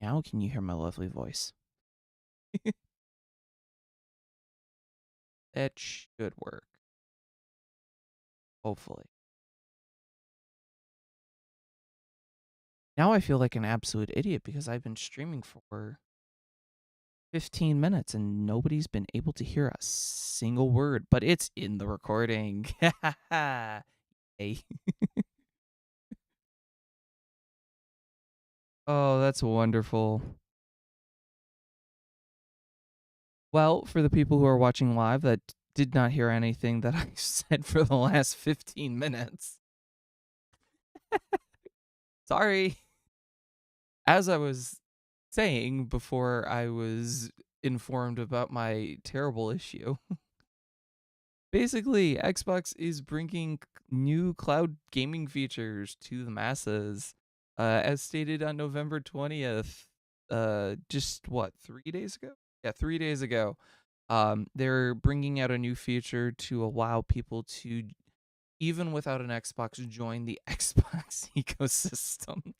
Now can you hear my lovely voice? That should work. Hopefully. Now I feel like an absolute idiot because I've been streaming for 15 minutes and nobody's been able to hear a single word, but it's in the recording. Hey. Oh, that's wonderful. Well, for the people who are watching live that did not hear anything that I said for the last 15 minutes, sorry. As I was saying before I was informed about my terrible issue, basically, Xbox is bringing new cloud gaming features to the masses. As stated on November 20th, just what, 3 days ago? Yeah, 3 days ago. They're bringing out a new feature to allow people to, even without an Xbox, join the Xbox ecosystem.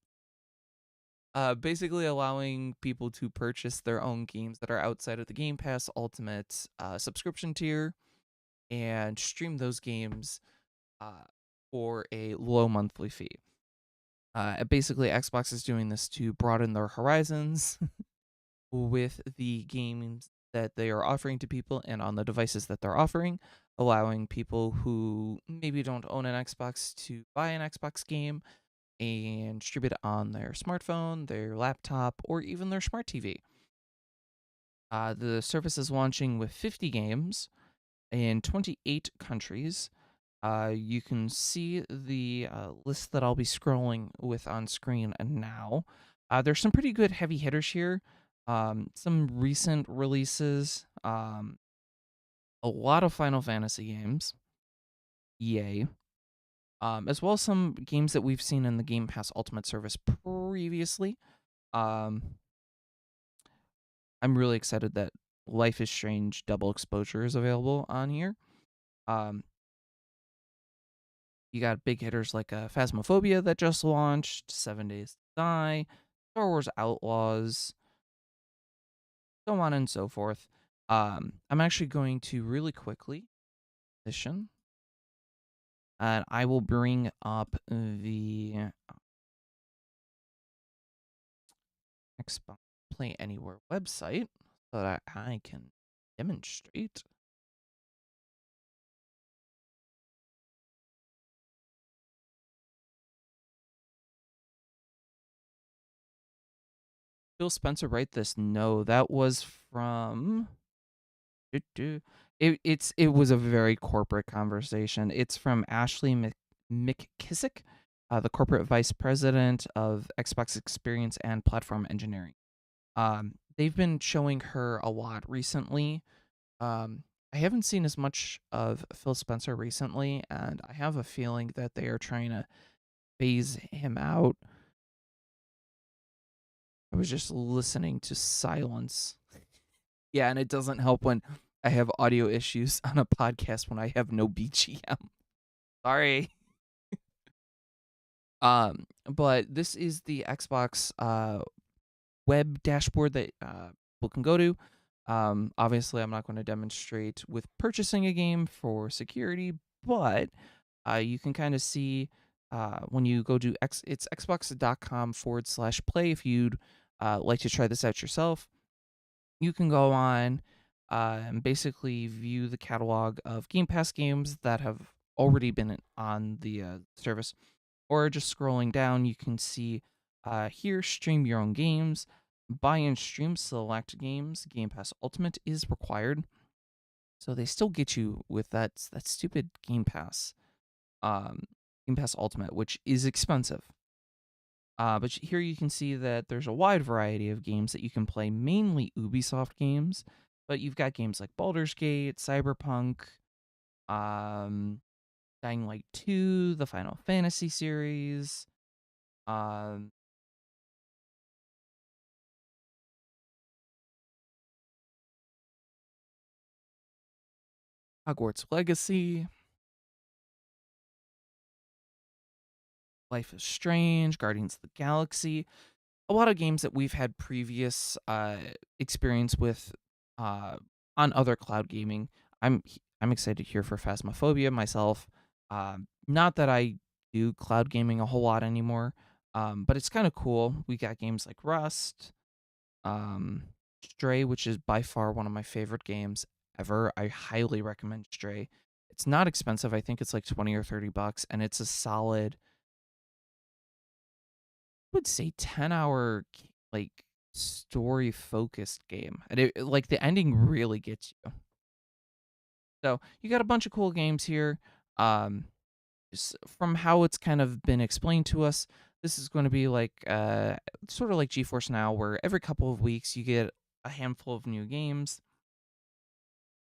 Basically allowing people to purchase their own games that are outside of the Game Pass Ultimate subscription tier and stream those games uh, for a low monthly fee. Basically, Xbox is doing this to broaden their horizons with the games that they are offering to people and on the devices that they're offering, allowing people who maybe don't own an Xbox to buy an Xbox game and stream it on their smartphone, their laptop, or even their smart TV. The service is launching with 50 games in 28 countries. You can see the list that I'll be scrolling with on screen now. There's some pretty good heavy hitters here. Some recent releases. A lot of Final Fantasy games. Yay. As well as some games that we've seen in the Game Pass Ultimate service previously. Um, I'm really excited that Life is Strange Double Exposure is available on here. Um, you got big hitters like Phasmophobia that just launched, 7 Days to Die, Star Wars Outlaws, so on and so forth. I'm actually going to really quickly position, and I will bring up the Xbox Play Anywhere website so that I can demonstrate. Phil Spencer write this? No, that was from. It was a very corporate conversation. It's from Ashley McKissick, the corporate vice president of Xbox Experience and Platform Engineering. They've been showing her a lot recently. I haven't seen as much of Phil Spencer recently, and I have a feeling that they are trying to phase him out. I was just listening to silence. Yeah, and it doesn't help when I have audio issues on a podcast when I have no BGM. Sorry. But this is the Xbox web dashboard that people can go to. Obviously, I'm not going to demonstrate with purchasing a game for security, but you can kind of see when you go to it's xbox.com/play if you'd like to try this out yourself. You can go on and basically view the catalog of Game Pass games that have already been on the service, or just scrolling down, you can see here stream your own games, buy and stream select games. Game Pass Ultimate is required, so they still get you with that stupid um, Game Pass Ultimate, which is expensive. But here you can see that there's a wide variety of games that you can play, mainly Ubisoft games. But you've got games like Baldur's Gate, Cyberpunk, um, Dying Light 2, the Final Fantasy series, um, Hogwarts Legacy, Life is Strange, Guardians of the Galaxy. a lot of games that we've had previous experience with uh, on other cloud gaming. I'm excited here for Phasmophobia myself. Not that I do cloud gaming a whole lot anymore, but it's kind of cool. We got games like Rust, um, Stray, which is by far one of my favorite games ever. I highly recommend Stray. It's not expensive. I think it's like 20 or $30, and it's a solid, would say 10-hour like story focused game. And like the ending really gets you. So you got a bunch of cool games here. Um from how it's kind of been explained to us, this is going to be like sort of like GeForce Now, where every couple of weeks you get a handful of new games,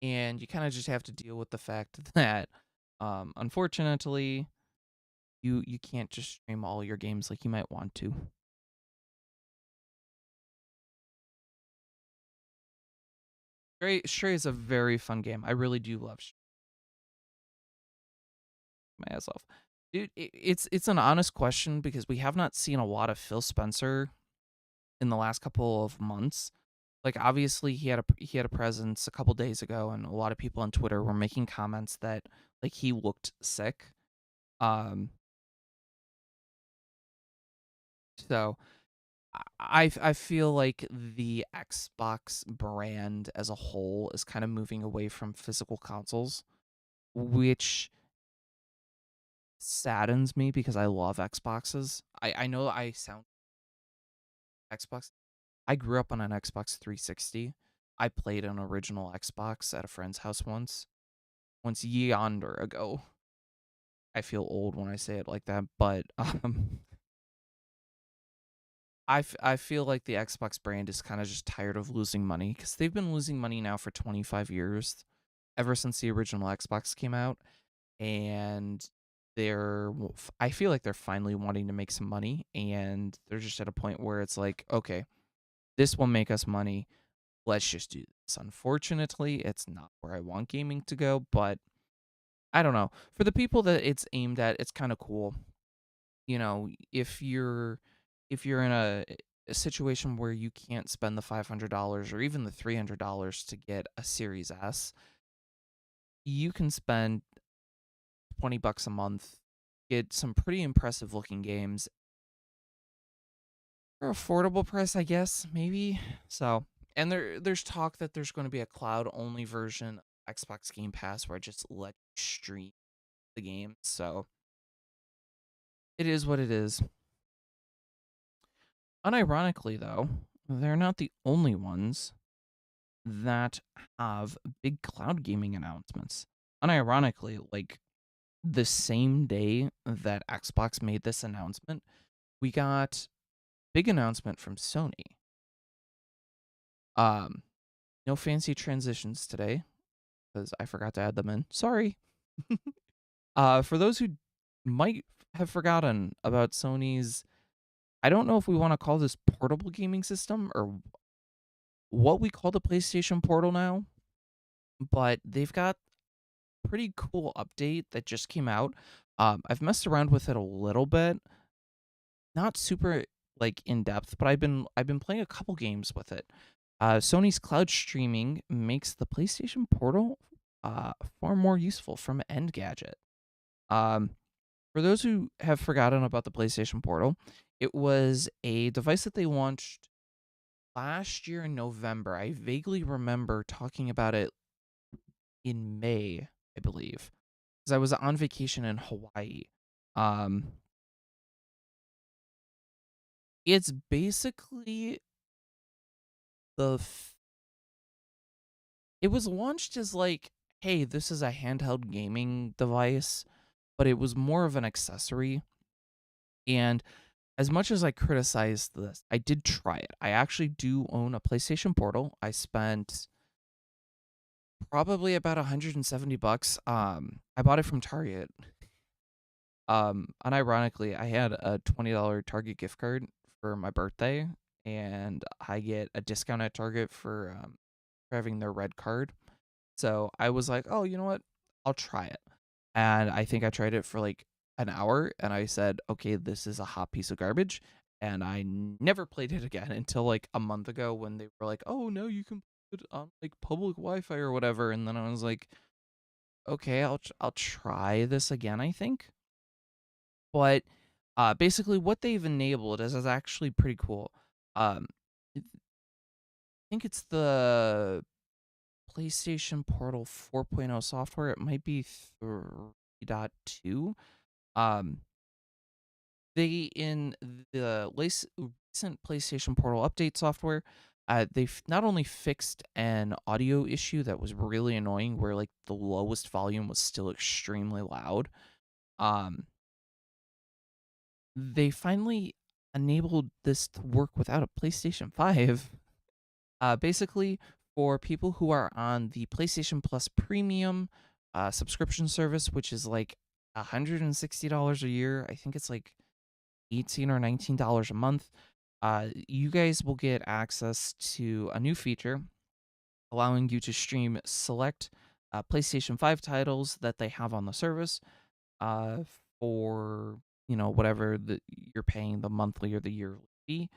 and you kind of just have to deal with the fact that unfortunately you can't just stream all your games like you might want to. Stray is a very fun game. I really do love my ass off. Dude, it's an honest question because we have not seen a lot of Phil Spencer in the last couple of months. Like obviously he had a presence a couple days ago, and a lot of people on Twitter were making comments that like he looked sick. Um so I feel like the Xbox brand as a whole is kind of moving away from physical consoles, which saddens me because I love Xboxes. I know I sound Xbox. I grew up on an Xbox 360. I played an original Xbox at a friend's house once yonder ago. I feel old when I say it like that, but I feel like the Xbox brand is kind of just tired of losing money because they've been losing money now for 25 years, ever since the original Xbox came out, and I feel like they're finally wanting to make some money, and they're just at a point where it's like, okay, this will make us money. Let's just do this. Unfortunately, it's not where I want gaming to go, but I don't know. For the people that it's aimed at, it's kind of cool. You know, if you're in a situation where you can't spend the $500 or even the $300 to get a Series S, you can spend $20 a month, get some pretty impressive looking games for affordable price, I guess, maybe. So, and there's talk that there's going to be a cloud only version of Xbox Game Pass where I just let you stream the game. So, it is what it is. Unironically, though, they're not the only ones that have big cloud gaming announcements. Unironically, like the same day that Xbox made this announcement, we got big announcement from Sony. Um, no fancy transitions today because I forgot to add them in. Sorry. For those who might have forgotten about Sony's, I don't know if we want to call this portable gaming system or what we call the PlayStation Portal now, but they've got a pretty cool update that just came out. I've messed around with it a little bit, not super like in depth, but I've been playing a couple games with it. Sony's cloud streaming makes the PlayStation Portal far more useful from an Engadget. Um, for those who have forgotten about the PlayStation Portal, it was a device that they launched last year in November. I vaguely remember talking about it in May, I believe, because I was on vacation in Hawaii. Um, it's basically the. It was launched as like, hey, this is a handheld gaming device, but it was more of an accessory. And as much as I criticized this, I did try it. I actually do own a PlayStation Portal. I spent probably about $170. I bought it from Target. Unironically, I had a $20 Target gift card for my birthday, and I get a discount at Target for having their red card. So I was like, oh, you know what? I'll try it. And I think I tried it for like an hour, and I said, okay, this is a hot piece of garbage. and I never played it again until like a month ago when they were like, "Oh no, you can put it on like public Wi-Fi or whatever." And then I was like, "Okay, I'll try this again, I think." But basically, what they've enabled is actually pretty cool. I think it's the PlayStation Portal 4.0 software. It might be 3.2. Um, they in the recent PlayStation Portal update software, they've not only fixed an audio issue that was really annoying, where like the lowest volume was still extremely loud. Um, they finally enabled this to work without a PlayStation 5. Basically, for people who are on the PlayStation Plus Premium subscription service, which is like $160 a year, I think it's like 18 or $19 a month. You guys will get access to a new feature allowing you to stream select PlayStation 5 titles that they have on the service uh, for whatever that you're paying the monthly or the yearly fee.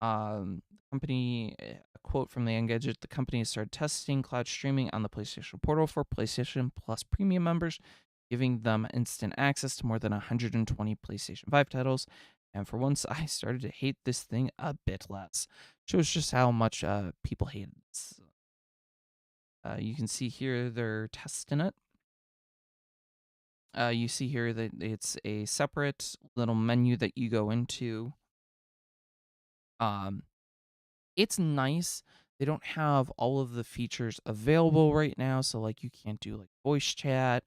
The company, a quote from the Engadget, the company has started testing cloud streaming on the PlayStation Portal for PlayStation Plus Premium members, giving them instant access to more than 120 PlayStation 5 titles. And for once, I started to hate this thing a bit less. Shows just how much people hate it. You can see here they're testing it. You see here that it's a separate little menu that you go into. Um, it's nice. They don't have all of the features available right now, so like you can't do like voice chat,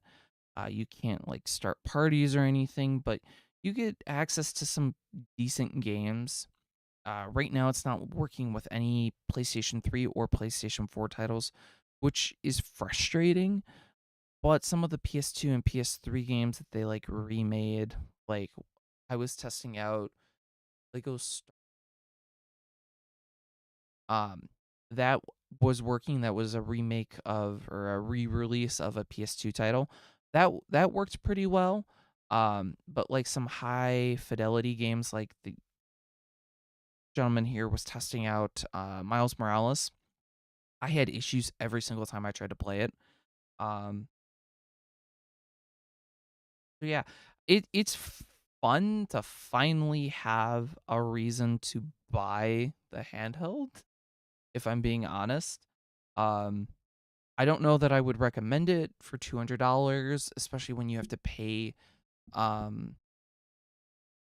you can't like start parties or anything, but you get access to some decent games. Right now, it's not working with any PlayStation 3 or PlayStation 4 titles, which is frustrating. But some of the PS2 and PS3 games that they like remade, like I was testing out Lego um that was working. That was a remake of or a re-release of a PS2 title that worked pretty well. But like some high fidelity games, like the gentleman here was testing out Miles Morales, I had issues every single time I tried to play it. um so yeah, it's fun to finally have a reason to buy the handheld, if I'm being honest. um I don't know that I would recommend it for $200, especially when you have to pay um,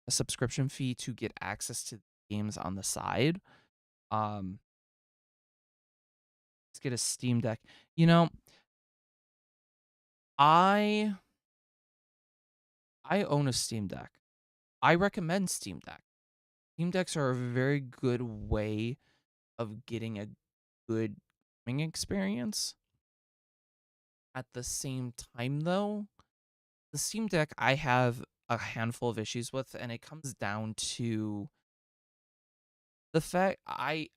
a subscription fee to get access to games on the side. Um, let's get a Steam Deck. You know, I I own a Steam Deck. I recommend Steam Deck. Steam Decks are a very good way of getting a good gaming experience. At the same time, though, the Steam Deck I have a handful of issues with, and it comes down to the fact I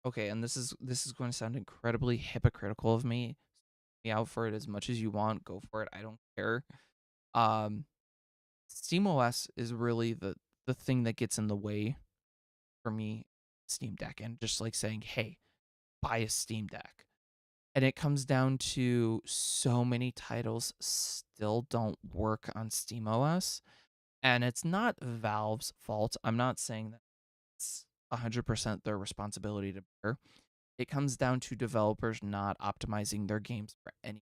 okay, and this is going to sound incredibly hypocritical of me. Me out for it as much as you want, go for it. I don't care. Um, SteamOS is really the thing that gets in the way for me. Steam Deck and just like saying, "Hey, buy a Steam Deck." And it comes down to so many titles still don't work on SteamOS, and it's not Valve's fault. I'm not saying that it's 100% their responsibility to bear. It comes down to developers not optimizing their games for any,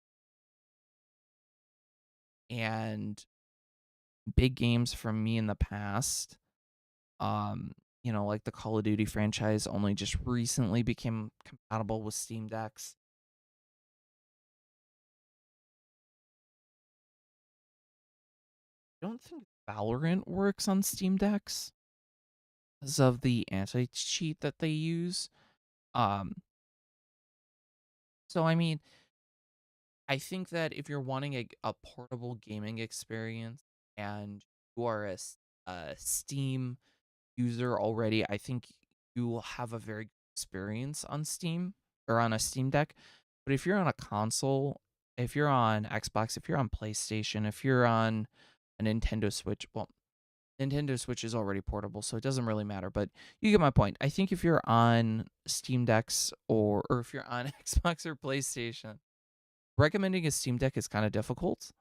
and big games from me in the past, um like the Call of Duty franchise only just recently became compatible with Steam Decks. I don't think Valorant works on Steam Decks because of the anti-cheat that they use. um so I mean, I think that if you're wanting a portable gaming experience and you are a Steam user already, I think you will have a very good experience on Steam or on a Steam Deck. But if you're on a console, if you're on Xbox, if you're on PlayStation, if you're on a Nintendo Switch, well, Nintendo Switch is already portable, so it doesn't really matter. But you get my point. I think if you're on Steam Decks or if you're on Xbox or PlayStation, recommending a Steam Deck is kind of difficult.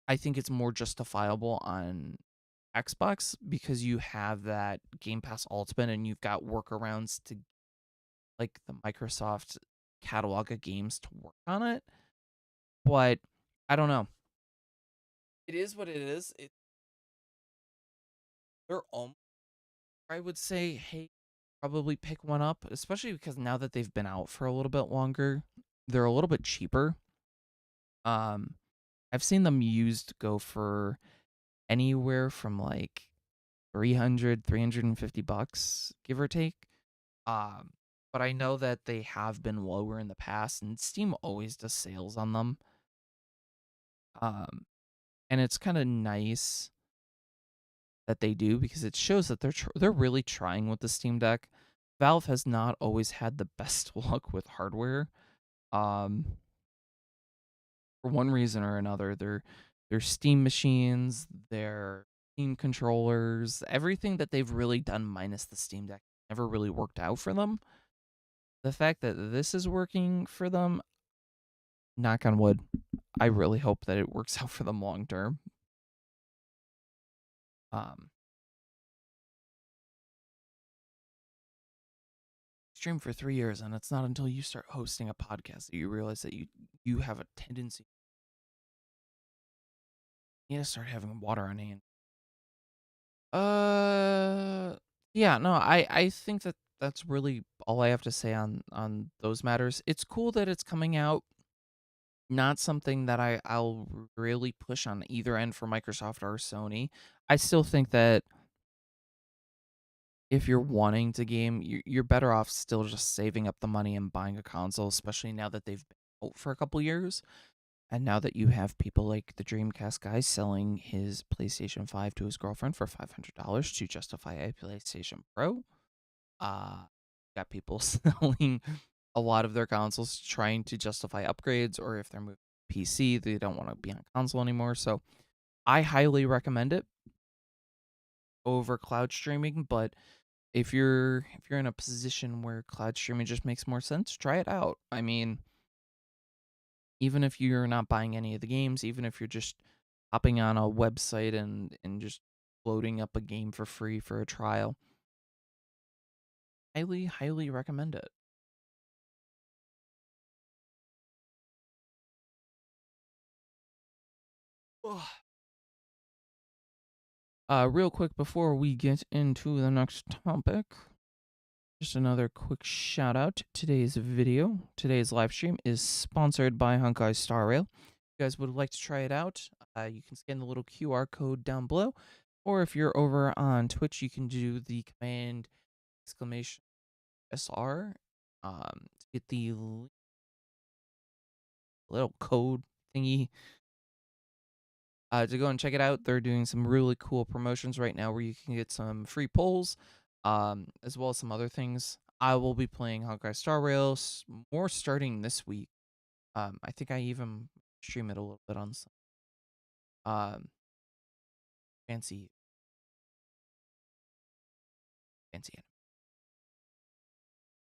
I think it's more justifiable on Xbox because you have that Game Pass Ultimate and you've got workarounds to like the Microsoft catalog of games to work on it. But I don't know. It is what it is. They're almost, I would say, hey, probably pick one up, especially because now that they've been out for a little bit longer, they're a little bit cheaper. Um, I've seen them used go for anywhere from like 350 bucks, give or take. Um, but I know that they have been lower in the past, and Steam always does sales on them. Um, and it's kind of nice that they do because it shows that they're really trying with the Steam Deck. Valve has not always had the best luck with hardware. Um, for one reason or another, their Steam machines, their Steam controllers, everything that they've really done minus the Steam Deck never really worked out for them. The fact that this is working for them, knock on wood, I really hope that it works out for them long term. Um, Stream for 3 years, and it's not until you start hosting a podcast that you realize that you have a tendency. You need to start having water on hand. Yeah, no, I think that that's really all I have to say on those matters. It's cool that it's coming out. Not something that I'll really push on either end for Microsoft or Sony. I still think that if you're wanting to game, you're better off still just saving up the money and buying a console, especially now that they've been out for a couple years. And now that you have people like the Dreamcast guy selling his PlayStation 5 to his girlfriend for $500 to justify a PlayStation Pro, got people selling a lot of their consoles trying to justify upgrades, or if they're moving to PC, they don't want to be on console anymore. So I highly recommend it over cloud streaming, but if you're in a position where cloud streaming just makes more sense, try it out. I mean, even if you're not buying any of the games, even if you're just hopping on a website and just loading up a game for free for a trial, highly recommend it. Ugh. Real quick before we get into the next topic, just another quick shout out. Today's live stream is sponsored by Honkai Star Rail. If you guys would like to try it out, you can scan the little QR code down below, or if you're over on Twitch, you can do the command exclamation SR to get the little code thingy to go and check it out. They're doing some really cool promotions right now where you can get some free polls, as well as some other things. I will be playing Honkai Star Rails more starting this week. I think I even stream it a little bit on some um, fancy fancy.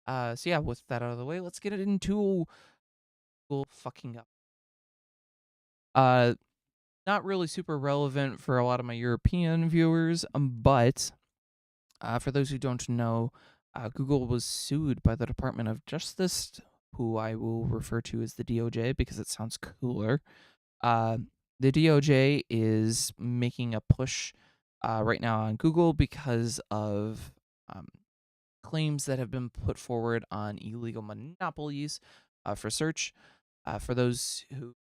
So yeah, with that out of the way, let's get it into fucking up. Uh, Not really super relevant for a lot of my European viewers, but for those who don't know, Google was sued by the Department of Justice, who I will refer to as the DOJ because it sounds cooler. Uh, the DOJ is making a push right now on Google because of um, claims that have been put forward on illegal monopolies for search. For those who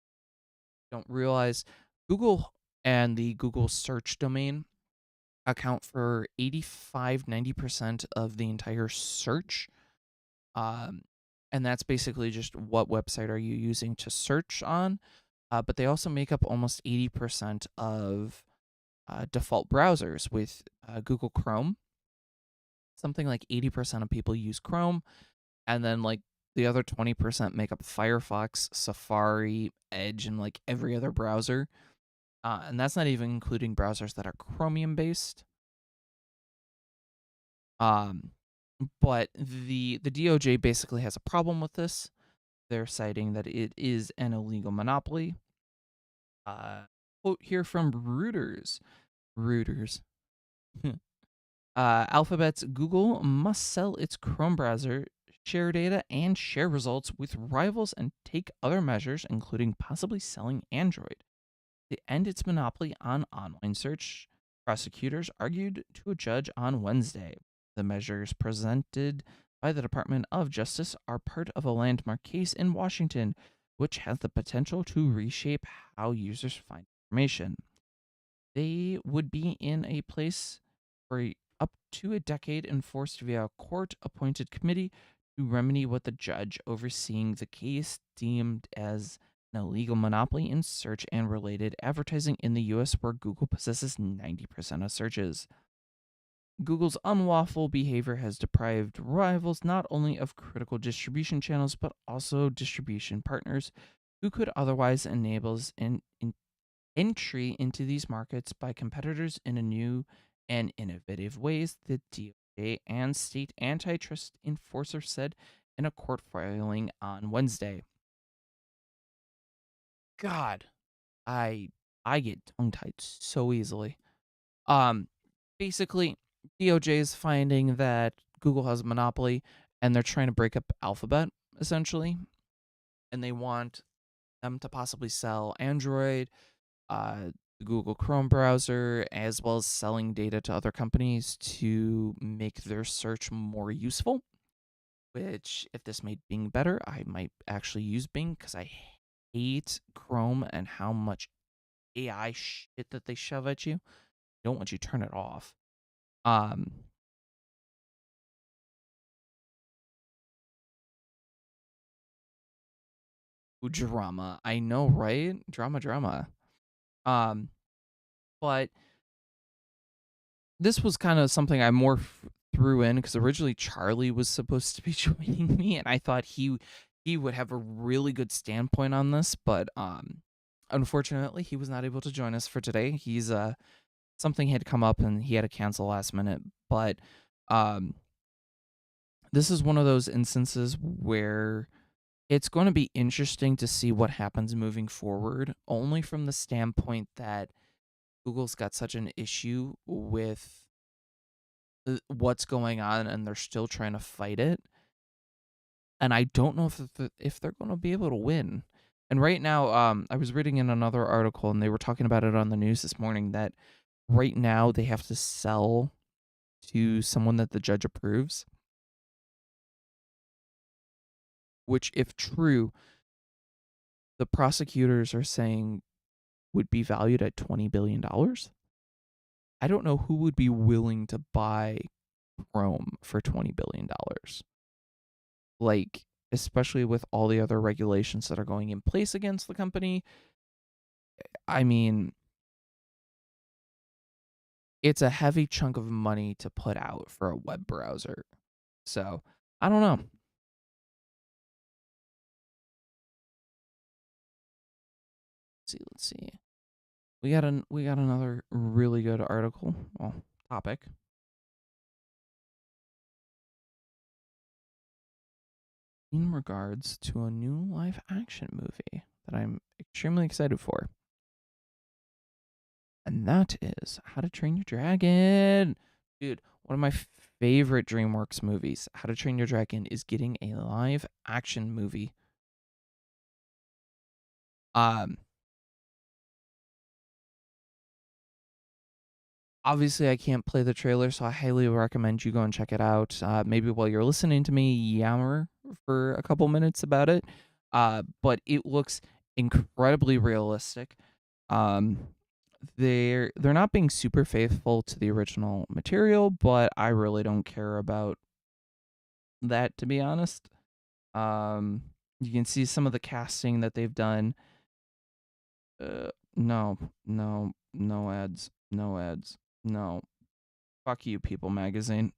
don't realize, Google and the Google search domain account for 85-90% of the entire search. Um, and that's basically just what website are you using to search on. But they also make up almost 80% of default browsers with Google Chrome. Something like 80% of people use Chrome. And then, like, the other 20% make up Firefox, Safari, Edge, and like every other browser. And that's not even including browsers that are Chromium based. Um, but the DOJ basically has a problem with this. They're citing that it is an illegal monopoly. Quote here from Reuters. Reuters. Alphabet's Google must sell its Chrome browser, share data, and share results with rivals and take other measures, including possibly selling Android. To end its monopoly on online search, prosecutors argued to a judge on Wednesday. The measures presented by the Department of Justice are part of a landmark case in Washington, which has the potential to reshape how users find information. They would be in a place for up to a decade enforced via a court appointed committee to remedy what the judge overseeing the case deemed as an illegal monopoly in search and related advertising in the US, where Google possesses 90% of searches. Google's unlawful behavior has deprived rivals not only of critical distribution channels, but also distribution partners who could otherwise enable entry into these markets by competitors in a new and innovative ways, the DOJ and state antitrust enforcer said in a court filing on Wednesday. God, I I get tongue tied so easily. Um, Basically, DOJ is finding that Google has a monopoly, and they're trying to break up Alphabet essentially, and they want them to possibly sell Android, the Google Chrome browser, as well as selling data to other companies to make their search more useful. Which, if this made Bing better, I might actually use Bing because I hate Chrome and how much AI shit that they shove at you. Don't want you to turn it off. Um, Drama. I know, right? Drama, drama. Um, but this was kind of something I more threw in because originally Charlie was supposed to be joining me, and I thought he would have a really good standpoint on this, but unfortunately he was not able to join us for today. He's something had come up and he had to cancel last minute, but um this is one of those instances where it's going to be interesting to see what happens moving forward, only from the standpoint that Google's got such an issue with what's going on and they're still trying to fight it. And I don't know if they're going to be able to win. And right now, I was reading in another article and they were talking about it on the news this morning that right now they have to sell to someone that the judge approves, which, if true, the prosecutors are saying would be valued at $20 billion. I don't know who would be willing to buy Chrome for $20 billion. Like, especially with all the other regulations that are going in place against the company. I mean, it's a heavy chunk of money to put out for a web browser. So, I don't know. Let's see. We got another really good article, well, topic. In regards to a new live action movie that I'm extremely excited for. And that is How to Train Your Dragon. Dude, one of my favorite DreamWorks movies, How to Train Your Dragon, is getting a live action movie. Um, Obviously, I can't play the trailer, so I highly recommend you go and check it out. Maybe while you're listening to me yammer for a couple minutes about it. But it looks incredibly realistic. Um, they're not being super faithful to the original material, but I really don't care about that, to be honest. Um, you can see some of the casting that they've done. No, no, no ads, no ads, no. Fuck you, People Magazine.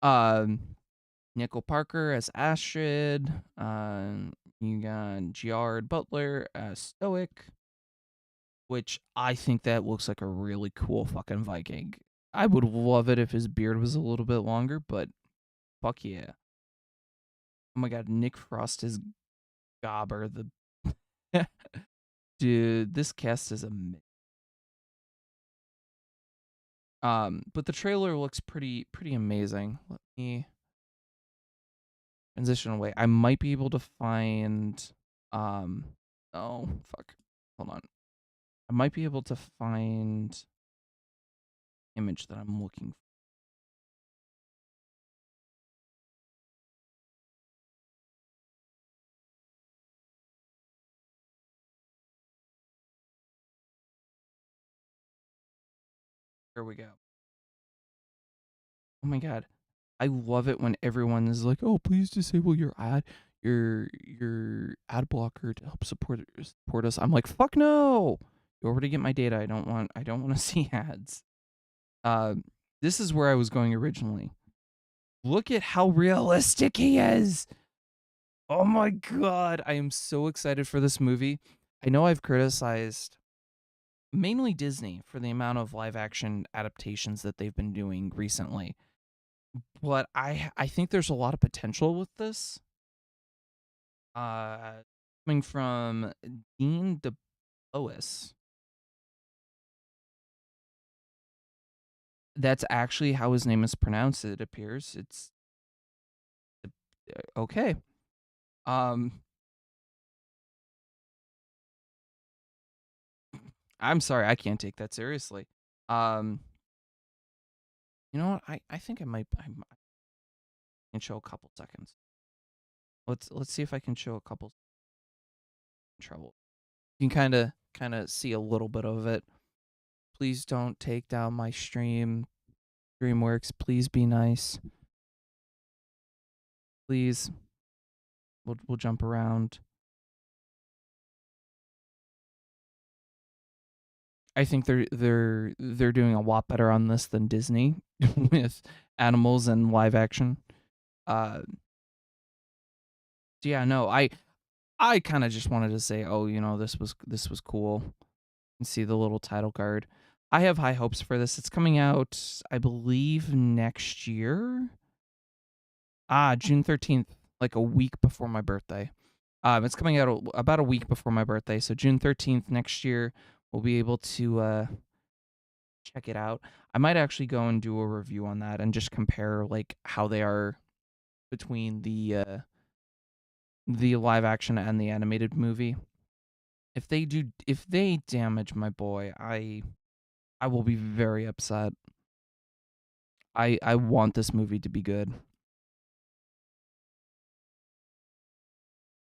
Um, Nicole Parker as Astrid. You got Gerard Butler as Stoic. which I think that looks like a really cool fucking Viking. I would love it if his beard was a little bit longer, but fuck yeah. Oh my god, Nick Frost is Gobber. The dude, this cast is amazing. But the trailer looks pretty amazing. Let me transition away. I might be able to find um oh fuck. Hold on. I might be able to find image that I'm looking for. Here we go. Oh my god. I love it when everyone is like, "Oh, please disable your ad blocker to help support us." I'm like, "Fuck no! You already get my data. I don't want to see ads." Uh, this is where I was going originally. Look at how realistic he is. Oh my god, I am so excited for this movie. I know I've criticized mainly Disney for the amount of live action adaptations that they've been doing recently. But I think there's a lot of potential with this. Coming from Dean DeBois. That's actually how his name is pronounced, it appears. It's okay. Um I'm sorry, I can't take that seriously. Um you know what? I think I can show a couple seconds. Let's see if I can show a couple trouble. You can kind of see a little bit of it. Please don't take down my stream. DreamWorks, please be nice. Please. We'll jump around. I think they're doing a lot better on this than Disney with animals and live action. Uh yeah, no, I kind of just wanted to say, oh, this was cool. And see the little title card. I have high hopes for this. It's coming out, I believe, next year. June 13th, like a week before my birthday. It's coming out about a week before my birthday, so June 13th next year we'll be able to check it out. I might actually go and do a review on that and just compare like how they are between the live action and the animated movie. If they damage my boy, I will be very upset. I want this movie to be good.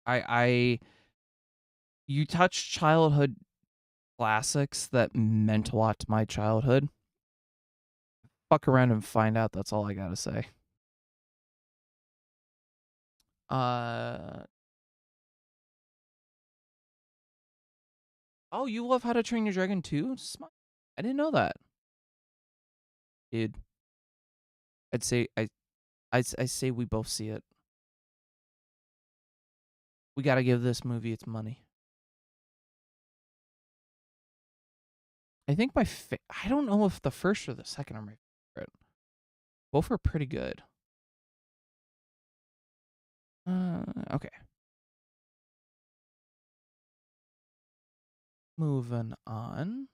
I you touch childhood classics that meant a lot to my childhood. Fuck around and find out. That's all I gotta say. Uh oh, you love How to Train Your Dragon too? I didn't know that, dude. I'd say I say we both see it. We gotta give this movie its money. I think I don't know if the first or the second are my favorite. Both are pretty good. Okay. Moving on.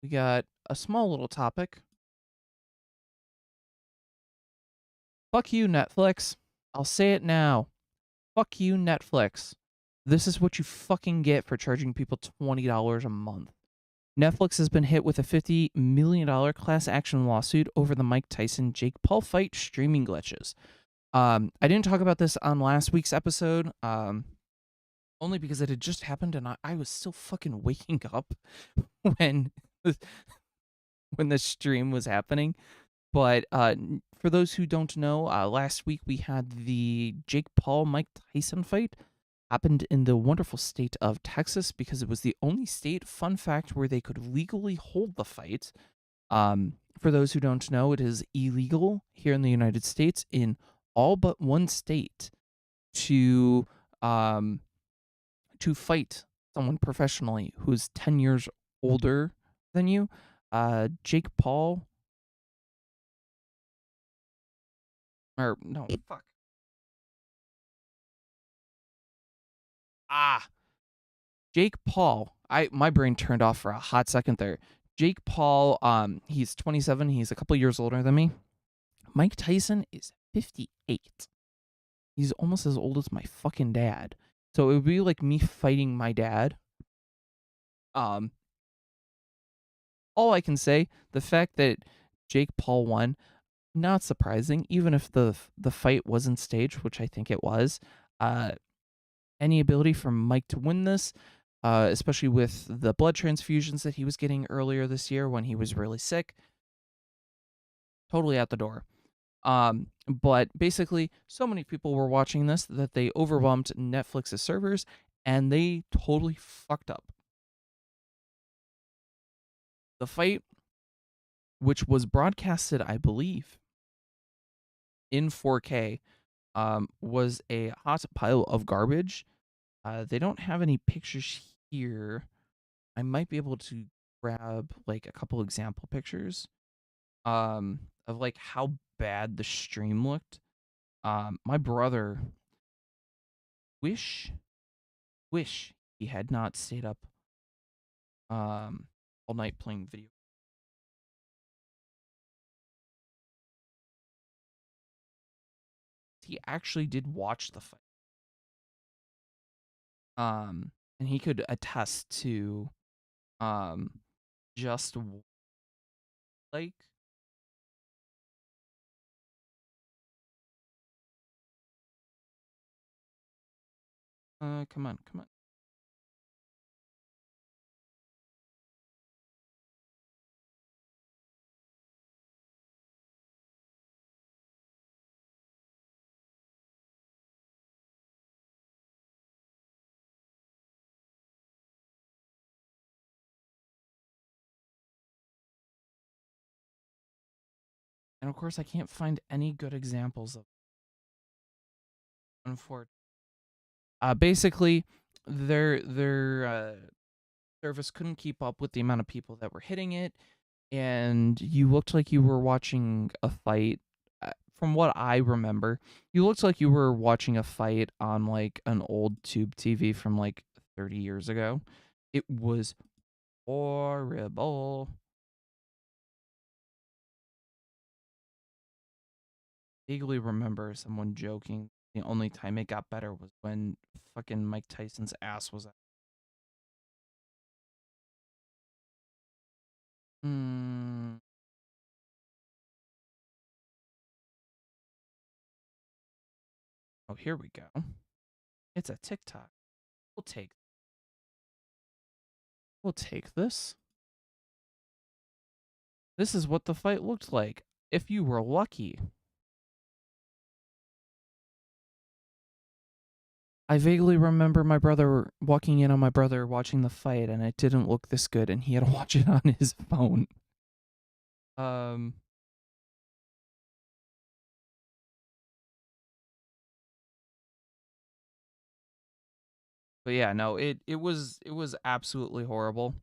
We got a small little topic. Fuck you, Netflix. I'll say it now. Fuck you, Netflix. This is what you fucking get for charging people $20 a month. Netflix has been hit with a $50 million class action lawsuit over the Mike Tyson Jake Paul fight streaming glitches. I didn't talk about this on last week's episode, only because it had just happened and I was still fucking waking up when when the stream was happening. But for those who don't know, last week we had the Jake Paul Mike Tyson fight. Happened in the wonderful state of Texas because it was the only state, fun fact, where they could legally hold the fight. For those who don't know, it is illegal here in the United States in all but one state to fight someone professionally who's 10 years older than you. Jake Paul, or no, fuck. Ah, Jake Paul. My brain turned off for a hot second there. Jake Paul, he's 27. He's a couple years older than me. Mike Tyson is 58. He's almost as old as my fucking dad. So it would be like me fighting my dad. Um, all I can say, the fact that Jake Paul won, not surprising. Even if the fight wasn't staged, which I think it was. Uh, any ability for Mike to win this, especially with the blood transfusions that he was getting earlier this year when he was really sick, totally out the door. But basically, so many people were watching this that they overwhelmed Netflix's servers and they totally fucked up. The fight, which was broadcasted, I believe, in 4K, was a hot pile of garbage. They don't have any pictures here. I might be able to grab like a couple example pictures of like how bad the stream looked. My brother wish he had not stayed up all night playing video. He actually did watch the fight. And he could attest to um just like come on, come on. And of course I can't find any good examples of unfortunately. Basically their service couldn't keep up with the amount of people that were hitting it, and you looked like you were watching a fight. From what I remember, you looked like you were watching a fight on like an old tube TV from like 30 years ago. It was horrible. Vaguely remember someone joking the only time it got better was when fucking Mike Tyson's ass was out. Hmm. Oh, here we go. It's a TikTok. We'll take we'll take this. This is what the fight looked like if you were lucky. I vaguely remember my brother walking in on my brother watching the fight, and it didn't look this good, and he had to watch it on his phone. Um, but yeah, no, it was absolutely horrible.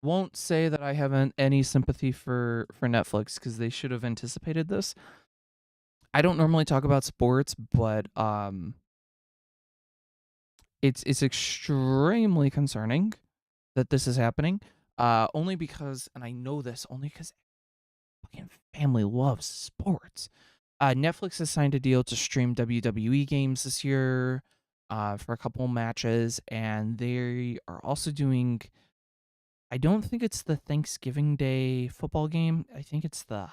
Won't say that I haven't any sympathy for Netflix because they should have anticipated this. I don't normally talk about sports, but it's extremely concerning that this is happening. Only because, and I know this only because fucking family loves sports. Netflix has signed a deal to stream WWE games this year, for a couple matches, and they are also doing. I don't think it's the Thanksgiving Day football game. I think it's the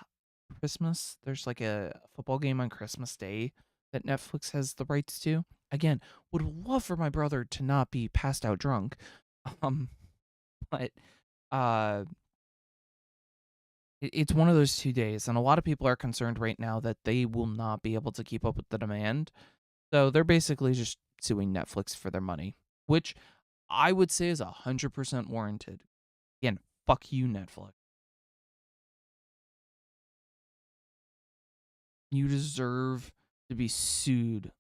Christmas. There's like a football game on Christmas Day that Netflix has the rights to. Again, would love for my brother to not be passed out drunk. Um, but uh it's one of those 2 days, and a lot of people are concerned right now that they will not be able to keep up with the demand. So they're basically just suing Netflix for their money, which I would say is 100% warranted. Again, fuck you, Netflix. You deserve to be sued.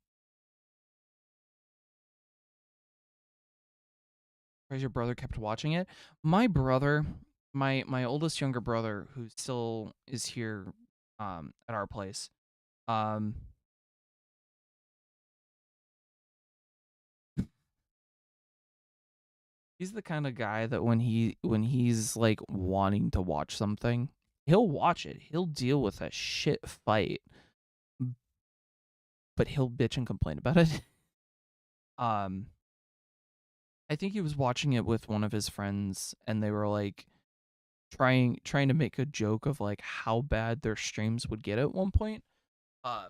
Because your brother kept watching it. My brother, my oldest younger brother, who still is here, at our place, um, he's the kind of guy that when he's like wanting to watch something, he'll watch it. He'll deal with a shit fight, but he'll bitch and complain about it. um, I think he was watching it with one of his friends, and they were like trying to make a joke of like how bad their streams would get at one point. Um,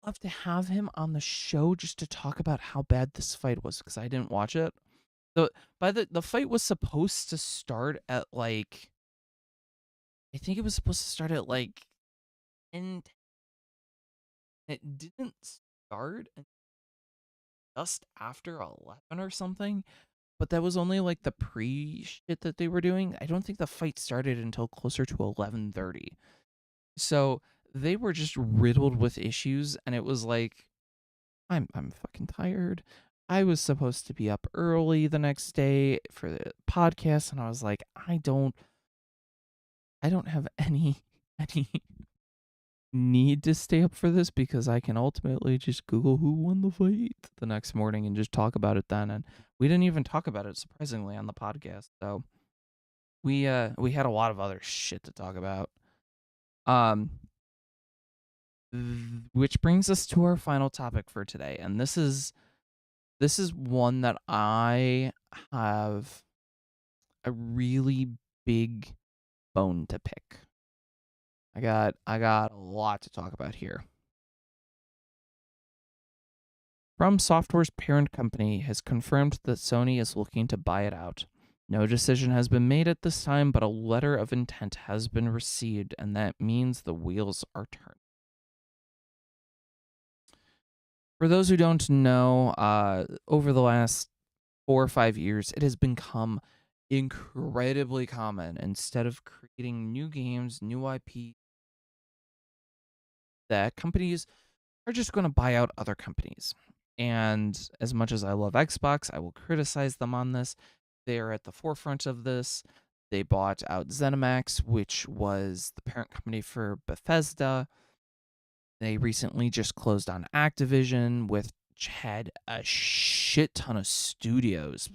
love to have him on the show just to talk about how bad this fight was because I didn't watch it. The the fight was supposed to start at like I think it was supposed to start at like 10. It didn't start just after 11 or something, but that was only like the pre shit that they were doing. I don't think the fight started until closer to 11:30. So they were just riddled with issues, and it was like I'm fucking tired. I was supposed to be up early the next day for the podcast, and I was like, I don't have any need to stay up for this because I can ultimately just Google who won the fight the next morning and just talk about it then. And we didn't even talk about it surprisingly on the podcast. So we had a lot of other shit to talk about. Um which brings us to our final topic for today. And this is one that I have a really big bone to pick. I got a lot to talk about here. From Software's parent company has confirmed that Sony is looking to buy it out. No decision has been made at this time, but a letter of intent has been received, and that means the wheels are turning. For those who don't know, over the last 4 or 5 years, it has become incredibly common. Instead of creating new games, new IP, that companies are just going to buy out other companies. And as much as I love Xbox, I will criticize them on this. They are at the forefront of this. They bought out ZeniMax, which was the parent company for Bethesda. They recently just closed on Activision, which had a shit ton of studios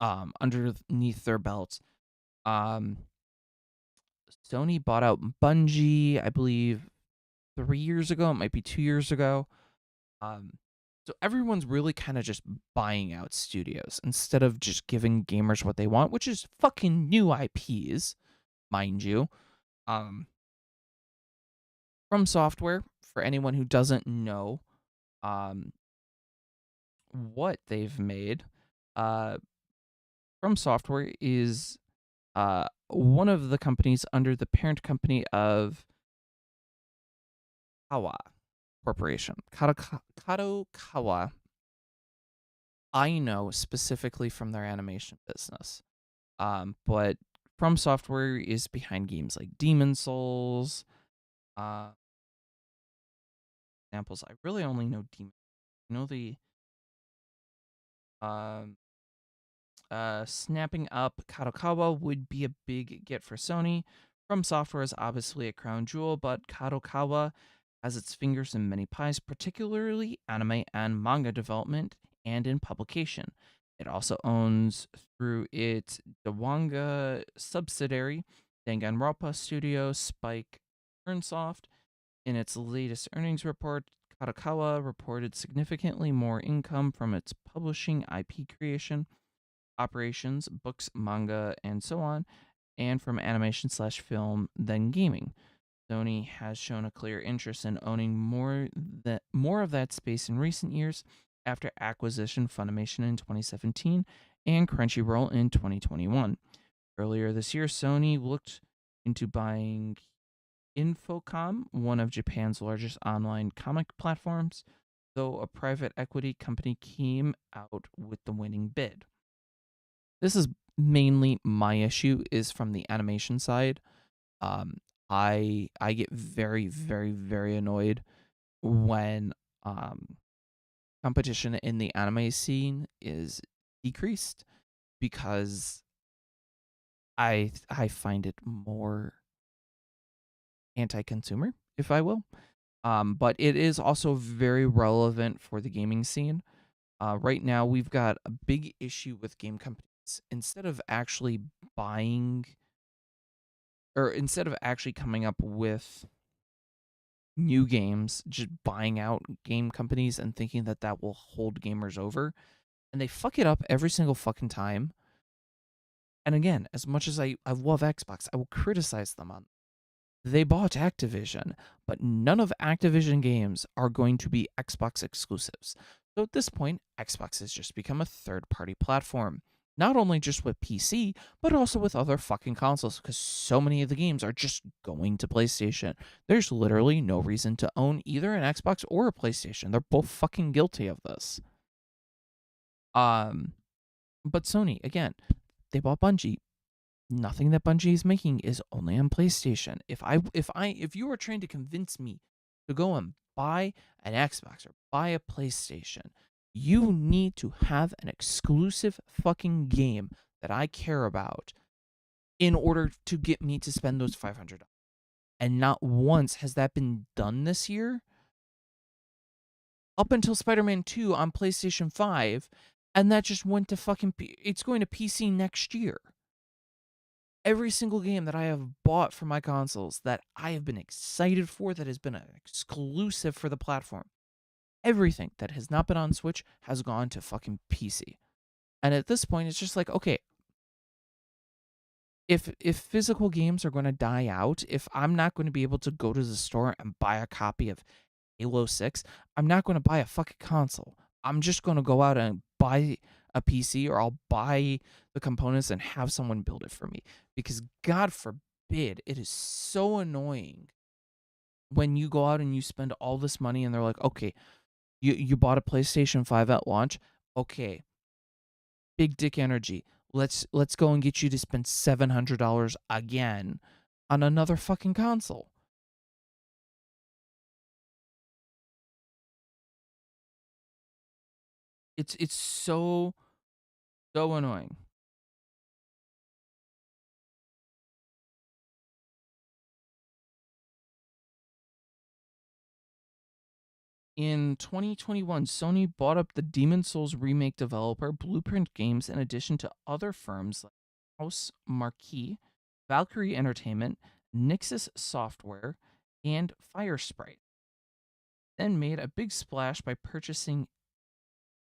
underneath their belts. Um, Sony bought out Bungie, I believe, 3 years ago. It might be 2 years ago. Um, so everyone's really kind of just buying out studios instead of just giving gamers what they want, which is fucking new IPs, mind you. Um, from Software, for anyone who doesn't know, um, what they've made, uh, From Software is one of the companies under the parent company of Kawa Corporation. Kadokawa, I know specifically from their animation business. But From Software is behind games like Demon Souls. Uh, Examples, I really only know Demon. I know the um snapping up Kadokawa would be a big get for Sony. From Software is obviously a crown jewel, but Kadokawa has its fingers in many pies, particularly anime and manga development and in publication. It also owns, through its Dewanga subsidiary, Danganronpa Studio Spike Turnsoft. In its latest earnings report, Kadokawa reported significantly more income from its publishing, IP creation, operations, books, manga, and so on, and from animation slash film than gaming. Sony has shown a clear interest in owning more of that space in recent years after acquisition Funimation in 2017 and Crunchyroll in 2021. Earlier this year, Sony looked into buying Infocom, one of Japan's largest online comic platforms, though a private equity company came out with the winning bid. This is mainly my issue is from the animation side. Um, I get very, very, very annoyed when Um, competition in the anime scene is decreased because I find it more anti-consumer, if I will. But it is also very relevant for the gaming scene. Right now, we've got a big issue with game companies. Instead of actually buying, or instead of actually coming up with new games, just buying out game companies and thinking that that will hold gamers over, and they fuck it up every single fucking time. And again, as much as I love Xbox, I will criticize them on. They bought Activision, but none of Activision games are going to be Xbox exclusives. So at this point, Xbox has just become a third party platform. Not only just with PC, but also with other fucking consoles, because so many of the games are just going to PlayStation. There's literally no reason to own either an Xbox or a PlayStation. They're both fucking guilty of this. Um, but Sony, again, they bought Bungie. Nothing that Bungie is making is only on PlayStation. If you are trying to convince me to go and buy an Xbox or buy a PlayStation, you need to have an exclusive fucking game that I care about in order to get me to spend those $500. And not once has that been done this year up until Spider-Man 2 on PlayStation 5, and that just went to it's going to PC next year. Every single game that I have bought for my consoles that I have been excited for, that has been an exclusive for the platform, everything that has not been on Switch has gone to fucking PC. And at this point, it's just like, okay, if physical games are going to die out, if I'm not going to be able to go to the store and buy a copy of Halo 6, I'm not going to buy a fucking console. I'm just going to go out and buy a PC, or I'll buy the components and have someone build it for me. Because God forbid, it is so annoying when you go out and you spend all this money and they're like, okay, you bought a PlayStation 5 at launch. Okay, big dick energy. Let's go and get you to spend $700 again on another fucking console. It's so annoying. In 2021, Sony bought up the Demon Souls remake developer Blueprint Games in addition to other firms like House Marquee, Valkyrie Entertainment, Nixus Software, and Firesprite. Then made a big splash by purchasing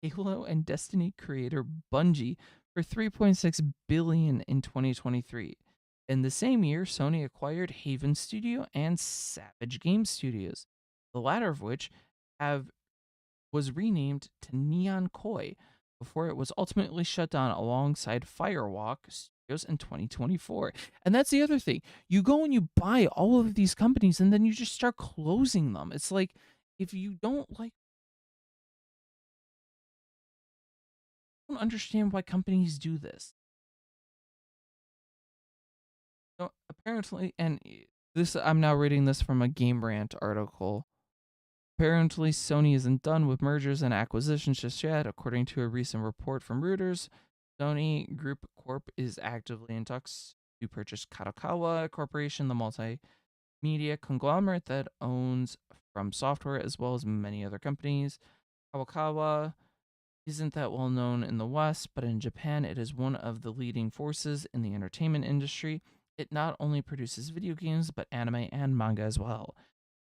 Halo and Destiny creator Bungie for 3.6 billion in 2023. In the same year, Sony acquired Haven Studio and Savage Game Studios, the latter of which have was renamed to Neon Koi before it was ultimately shut down alongside Firewalk Studios in 2024. And that's the other thing. You go and you buy all of these companies and then you just start closing them. It's like, if you don't understand why companies do this. So apparently, and this, I'm now reading this from a Game Rant article. Apparently, Sony isn't done with mergers and acquisitions just yet. According to a recent report from Reuters, Sony Group Corp is actively in talks to purchase Kadokawa Corporation, the multimedia conglomerate that owns From Software as well as many other companies. Kadokawa isn't that well known in the West, but in Japan, it is one of the leading forces in the entertainment industry. It not only produces video games, but anime and manga as well.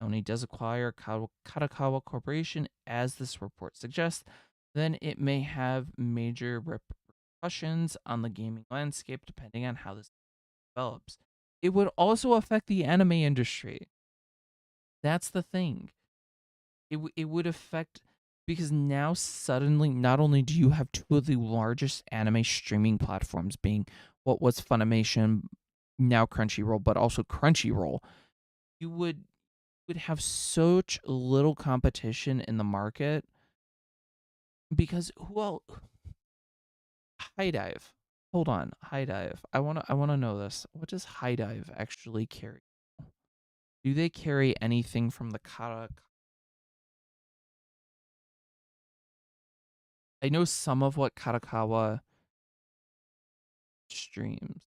Sony does acquire Kadokawa Corporation, as this report suggests, then it may have major repercussions on the gaming landscape depending on how this develops. It would also affect the anime industry. That's the thing. It would affect, because now suddenly not only do you have two of the largest anime streaming platforms being what was Funimation, now Crunchyroll, but also Crunchyroll, you would have such little competition in the market, because who else? High Dive. Hold on, High Dive. I wanna know this. What does High Dive actually carry? Do they carry anything from the Kata? I know some of what Kadokawa streams.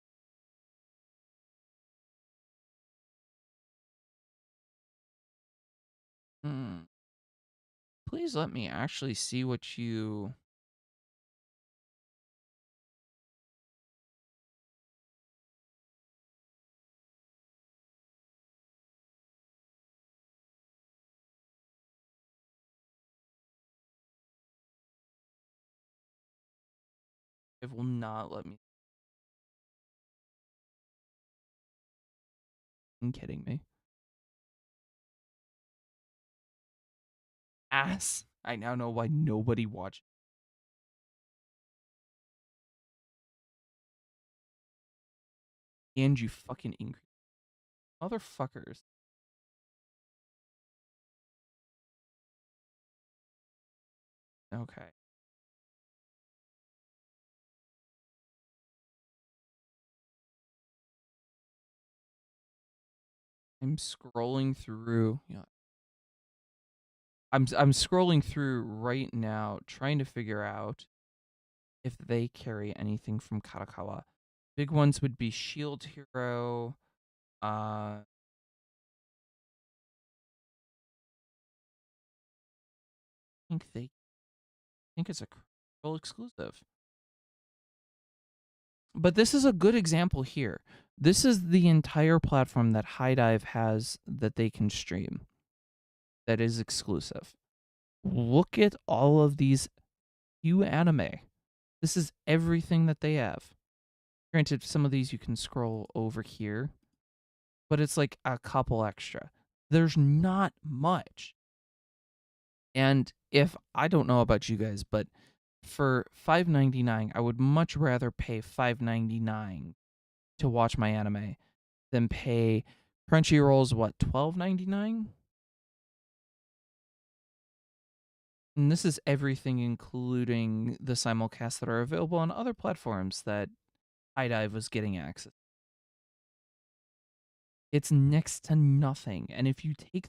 Hmm. Please let me actually see what you. It will not let me. Are you kidding me? Ass. I now know why nobody watched. And you fucking increase. Motherfuckers. Okay. I'm scrolling through. Yeah. I'm scrolling through right now trying to figure out if they carry anything from Kadokawa. Big ones would be Shield Hero. I think they think it's a Crunchyroll exclusive. But this is a good example here. This is the entire platform that High Dive has that they can stream that is exclusive. Look at all of these few anime. This is everything that they have. Granted, some of these you can scroll over here, but it's like a couple extra. There's not much. And if I don't know about you guys, but for $5.99, I would much rather pay $5.99 to watch my anime than pay Crunchyroll's what, $12.99? And this is everything, including the simulcasts that are available on other platforms that HIDIVE was getting access. It's next to nothing. And if you take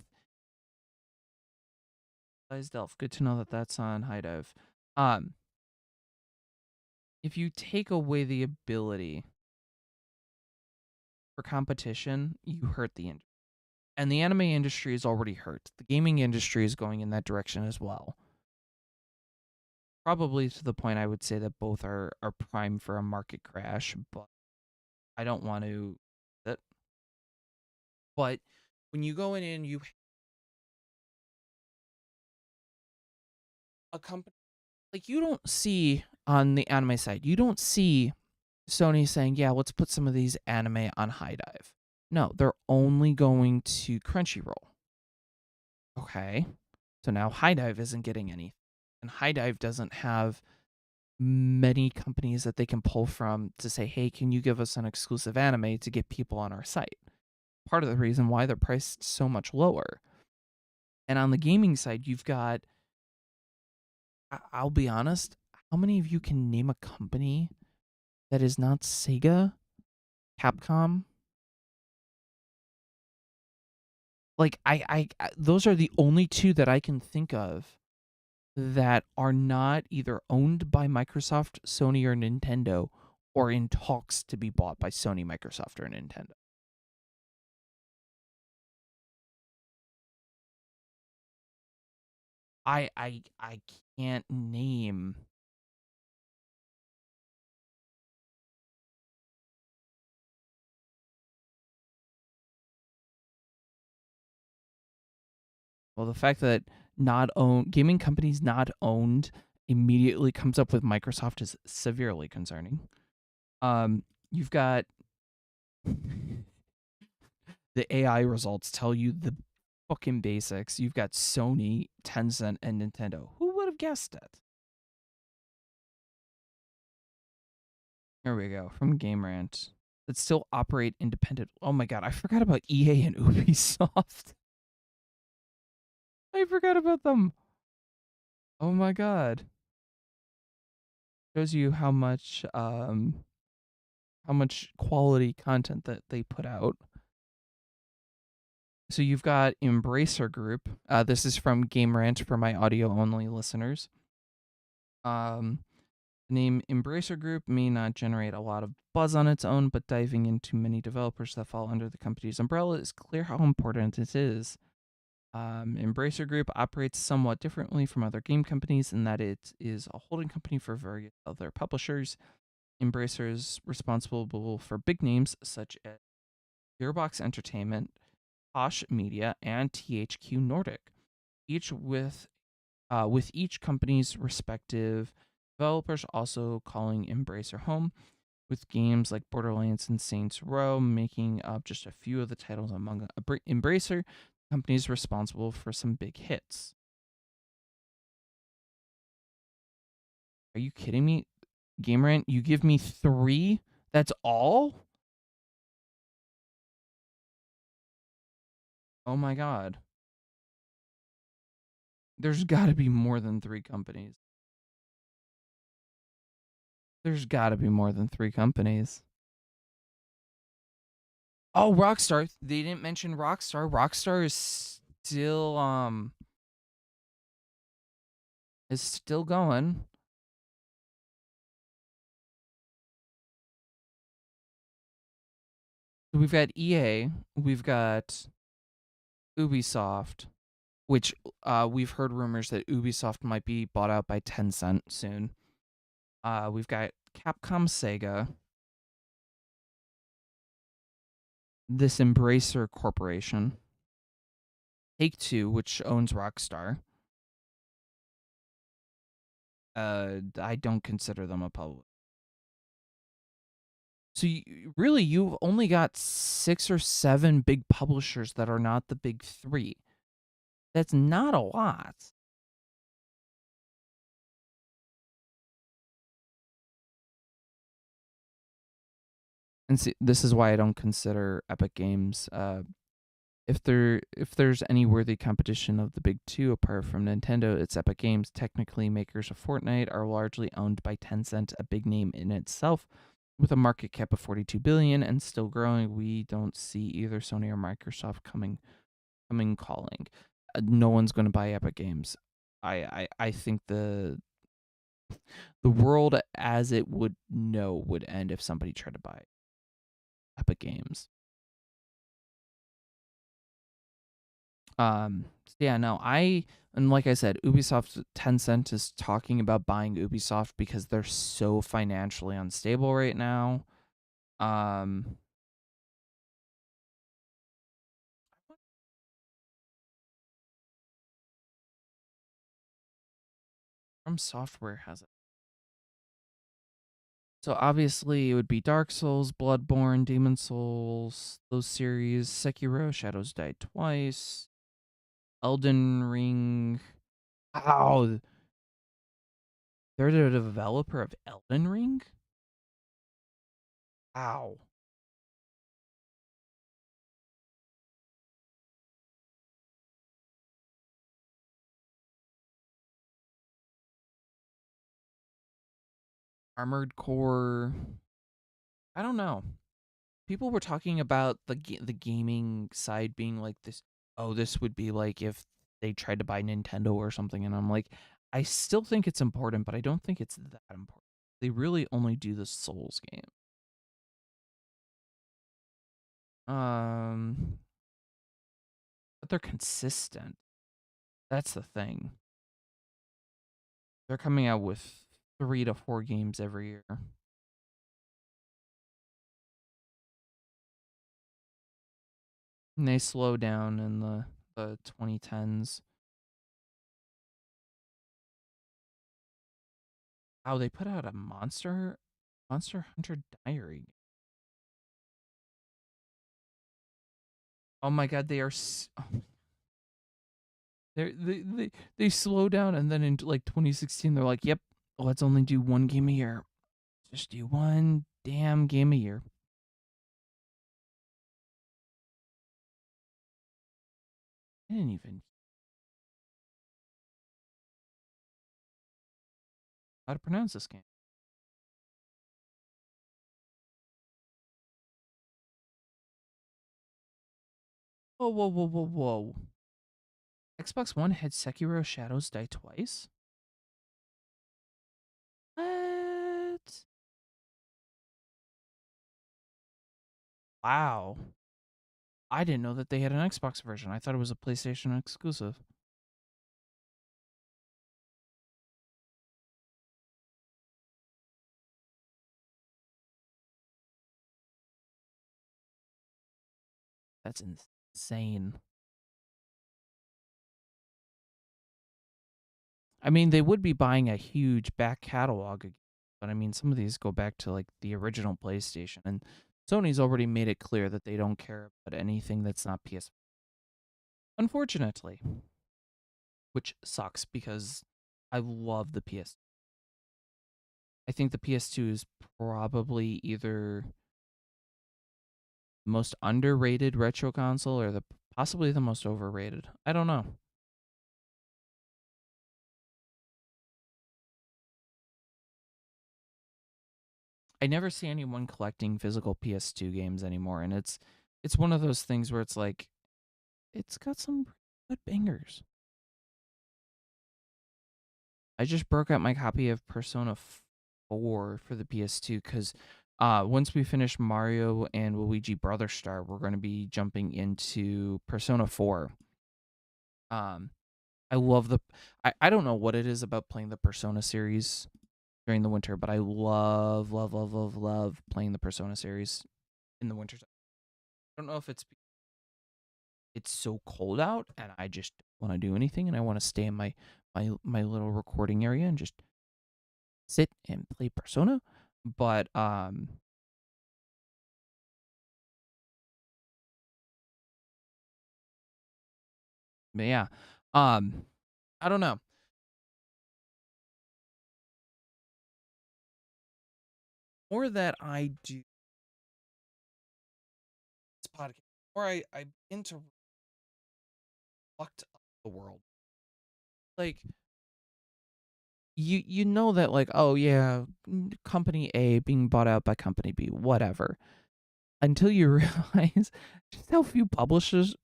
Delph, good to know that that's on HIDIVE. If you take away the ability for competition, you hurt the industry. And the anime industry is already hurt. The gaming industry is going in that direction as well. Probably to the point I would say that both are prime for a market crash, but I don't want to that. But when you go in and you a company like you don't see on the anime side, you don't see Sony saying, "Yeah, let's put some of these anime on High Dive." No, they're only going to Crunchyroll. Okay. So now High Dive isn't getting any. And High Dive doesn't have many companies that they can pull from to say, hey, can you give us an exclusive anime to get people on our site? Part of the reason why they're priced so much lower. And on the gaming side, you've got, I'll be honest, how many of you can name a company that is not Sega, Capcom? Like, those are the only two that I can think of that are not either owned by Microsoft, Sony, or Nintendo, or in talks to be bought by Sony, Microsoft, or Nintendo. I can't name. Well, the fact that not own gaming companies not owned immediately comes up with Microsoft is severely concerning. You've got the AI results tell you the fucking basics. You've got Sony, Tencent, and Nintendo. Who would have guessed it? Here we go from Game Rant. That still operate independent. Oh my god, I forgot about EA and Ubisoft. I forgot about them. Oh my god. Shows you how much quality content that they put out. So you've got Embracer Group. This is from Game Rant for my audio only listeners. Um, the name Embracer Group may not generate a lot of buzz on its own, but diving into many developers that fall under the company's umbrella is clear how important it is. Embracer Group operates somewhat differently from other game companies in that it is a holding company for various other publishers. Embracer is responsible for big names such as Gearbox Entertainment, Koch Media, and THQ Nordic, each with each company's respective developers also calling Embracer home, with games like Borderlands and Saints Row making up just a few of the titles among Embracer companies responsible for some big hits. Are you kidding me? Gamerant, you give me 3? That's all? Oh my god. There's got to be more than 3 companies. There's got to be more than 3 companies. Oh, Rockstar. They didn't mention Rockstar. Rockstar is still going. We've got EA, we've got Ubisoft, which we've heard rumors that Ubisoft might be bought out by Tencent soon. We've got Capcom, Sega, this Embracer Corporation, Take Two, which owns Rockstar. I don't consider them a public. So really, you've only got 6 or 7 big publishers that are not the big 3. That's not a lot. And see, this is why I don't consider Epic Games. If there's any worthy competition of the big 2 apart from Nintendo, it's Epic Games. Technically, makers of Fortnite are largely owned by Tencent, a big name in itself, with a market cap of 42 billion and still growing. We don't see either Sony or Microsoft coming calling. No one's going to buy Epic Games. I think the world as it would know would end if somebody tried to buy Epic Games. Yeah, no, and like I said, Ubisoft Tencent is talking about buying Ubisoft because they're so financially unstable right now. Um, From Software has it. So obviously it would be Dark Souls, Bloodborne, Demon Souls, those series, Sekiro, Shadows Die Twice, Elden Ring. Wow, they're the developer of Elden Ring? Wow. Armored Core. I don't know. People were talking about the gaming side being like this. Oh, this would be like if they tried to buy Nintendo or something, and I'm like, I still think it's important, but I don't think it's that important. They really only do the Souls game. Um, but they're consistent. That's the thing. They're coming out with 3 to 4 games every year. And they slow down in the 2010s. Oh, they put out a Monster Hunter Diary. Oh my god, they slow down, and then in like 2016 they're like, "Yep, let's only do 1 game a year. Just do 1 damn game a year." I didn't even how to pronounce this game. Whoa, whoa, whoa, whoa, whoa! Xbox One had Sekiro Shadows Die Twice. Wow. I didn't know that they had an Xbox version. I thought it was a PlayStation exclusive. That's insane. I mean, they would be buying a huge back catalog, but I mean, some of these go back to like the original PlayStation, and Sony's already made it clear that they don't care about anything that's not PS. Unfortunately, which sucks because I love the PS. I think the PS2 is probably either the most underrated retro console or the possibly the most overrated. I don't know. I never see anyone collecting physical PS2 games anymore, and it's one of those things where it's like it's got some good bangers. I just broke out my copy of Persona 4 for the PS2 because once we finish Mario and Luigi Brother Star, we're going to be jumping into Persona 4. Um, I love the. I don't know what it is about playing the Persona series during the winter, but I love, love, love, love, love playing the Persona series in the winter. I don't know if it's so cold out and I just don't want to do anything and I want to stay in my little recording area and just sit and play Persona. But yeah. Um I don't know. More that I do this podcast, or I begin to reflect on the world. Like you know that like, oh yeah, company A being bought out by company B, whatever. Until you realize just how few publishers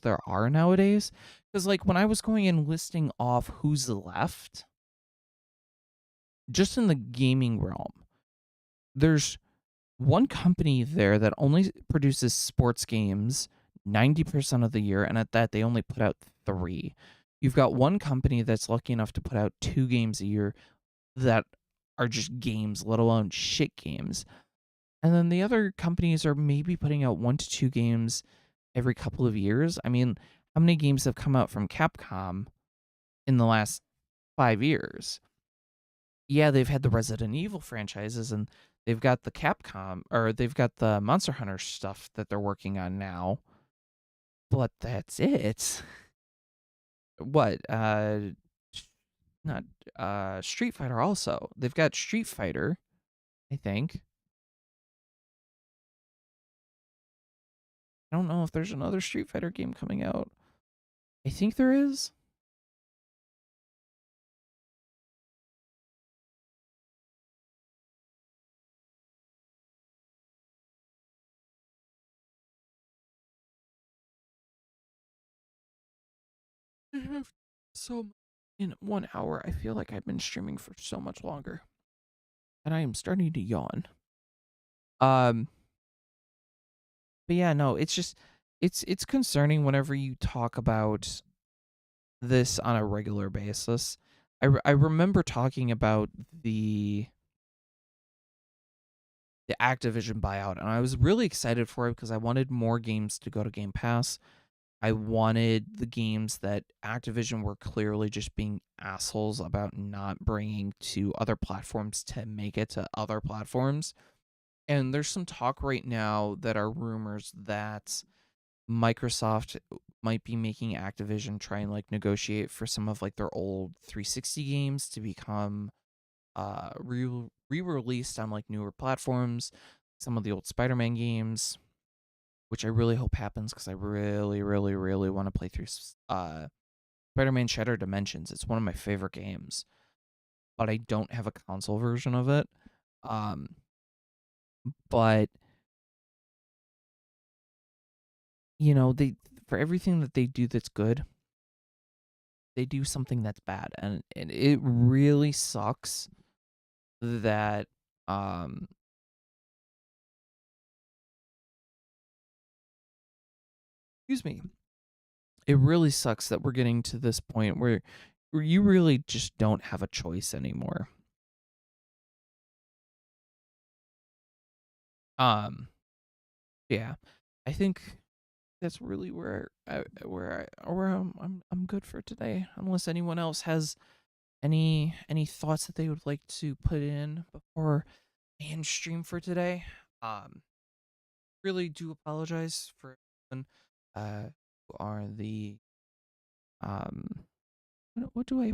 there are nowadays. Because like when I was going and listing off who's left, just in the gaming realm, there's one company there that only produces sports games 90% of the year, and at that they only put out three. You've got one company that's lucky enough to put out two games a year that are just games, let alone shit games. And then the other companies are maybe putting out one to two games every couple of years. I mean, how many games have come out from Capcom in the last 5 years? Yeah, they've had the Resident Evil franchises and they've got the Capcom or they've got the Monster Hunter stuff that they're working on now. But that's it. What? Not Street Fighter also. They've got Street Fighter, I think. I don't know if there's another Street Fighter game coming out. I think there is. I have so in 1 hour. I feel like I've been streaming for so much longer, and I am starting to yawn. Um, but yeah, no, it's just it's concerning whenever you talk about this on a regular basis. I remember talking about the Activision buyout, and I was really excited for it because I wanted more games to go to Game Pass. I wanted the games that Activision were clearly just being assholes about not bringing to other platforms to make it to other platforms. And there's some talk right now that are rumors that Microsoft might be making Activision try and like negotiate for some of like their old 360 games to become re-released on like newer platforms, some of the old Spider-Man games, which I really hope happens because I really, really, really want to play through Spider-Man Shattered Dimensions. It's one of my favorite games, but I don't have a console version of it. Um, but you know, they for everything that they do that's good, they do something that's bad, and it really sucks that um excuse me, it really sucks that we're getting to this point where you really just don't have a choice anymore. Um, yeah, I think that's really where I'm good for today. Unless anyone else has any thoughts that they would like to put in before I end stream for today. Um, really do apologize for everyone who are the um what do I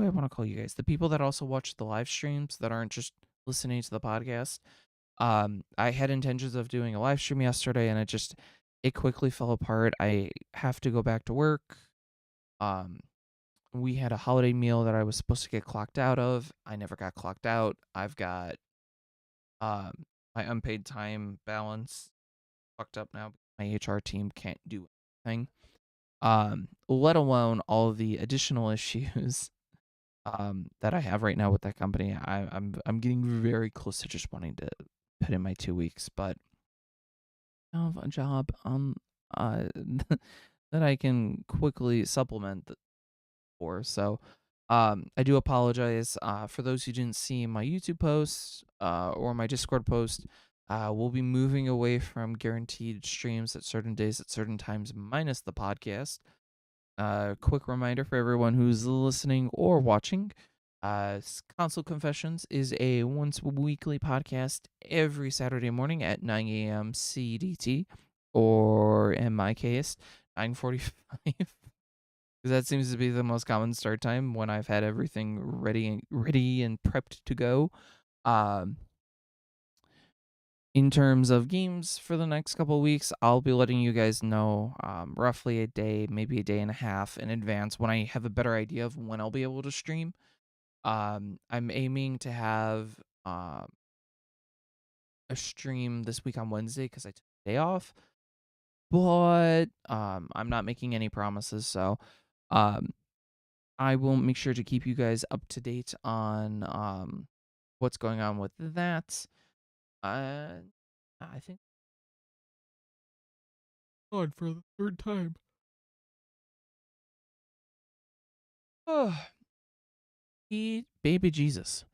want to call you guys? The people that also watch the live streams that aren't just listening to the podcast. I had intentions of doing a live stream yesterday and it quickly fell apart. I have to go back to work. Um we had a holiday meal that I was supposed to get clocked out of. I never got clocked out. I've got um my unpaid time balance fucked up now. My HR team can't do anything. Let alone all of the additional issues that I have right now with that company. I'm getting very close to just wanting to put in my 2 weeks, but I have a job uh that I can quickly supplement for. So I do apologize. For those who didn't see my YouTube post or my Discord post, we'll be moving away from guaranteed streams at certain days at certain times, minus the podcast. Quick reminder for everyone who's listening or watching. Console Confessions is a once weekly podcast every Saturday morning at 9 a.m. CDT, or in my case, 9:45. Because that seems to be the most common start time when I've had everything ready and prepped to go. Um, in terms of games for the next couple of weeks, I'll be letting you guys know roughly a day, maybe a day and a half in advance when I have a better idea of when I'll be able to stream. I'm aiming to have a stream this week on Wednesday because I took the day off, but I'm not making any promises. So um, I will make sure to keep you guys up to date on what's going on with that. I think on for the third time. Oh, baby Jesus.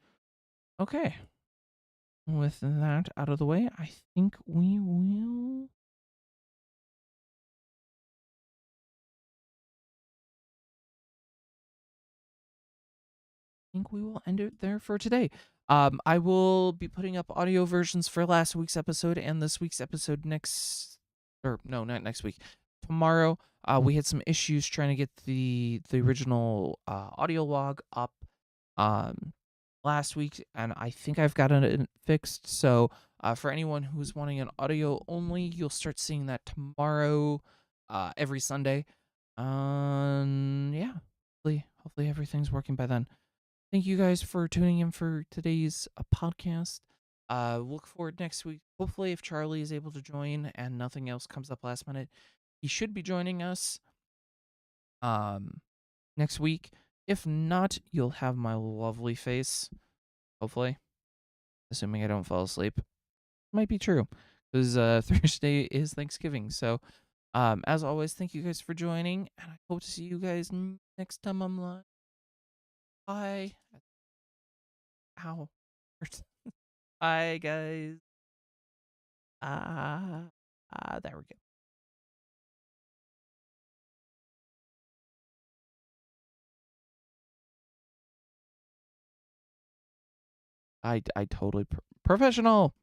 Okay. With that out of the way, I think we will. Think we will end it there for today. I will be putting up audio versions for last week's episode and this week's episode next, or no, not next week. Tomorrow, we had some issues trying to get the original audio log up last week, and I think I've got it fixed. So, for anyone who's wanting an audio only, you'll start seeing that tomorrow, every Sunday. Yeah, hopefully everything's working by then. Thank you guys for tuning in for today's podcast. Look forward next week. Hopefully, if Charlie is able to join and nothing else comes up last minute, he should be joining us um next week. If not, you'll have my lovely face. Hopefully, assuming I don't fall asleep. Might be true because Thursday is Thanksgiving. So, as always, thank you guys for joining, and I hope to see you guys next time I'm live. Bye. Ow. Bye, guys. There we go. I totally professional.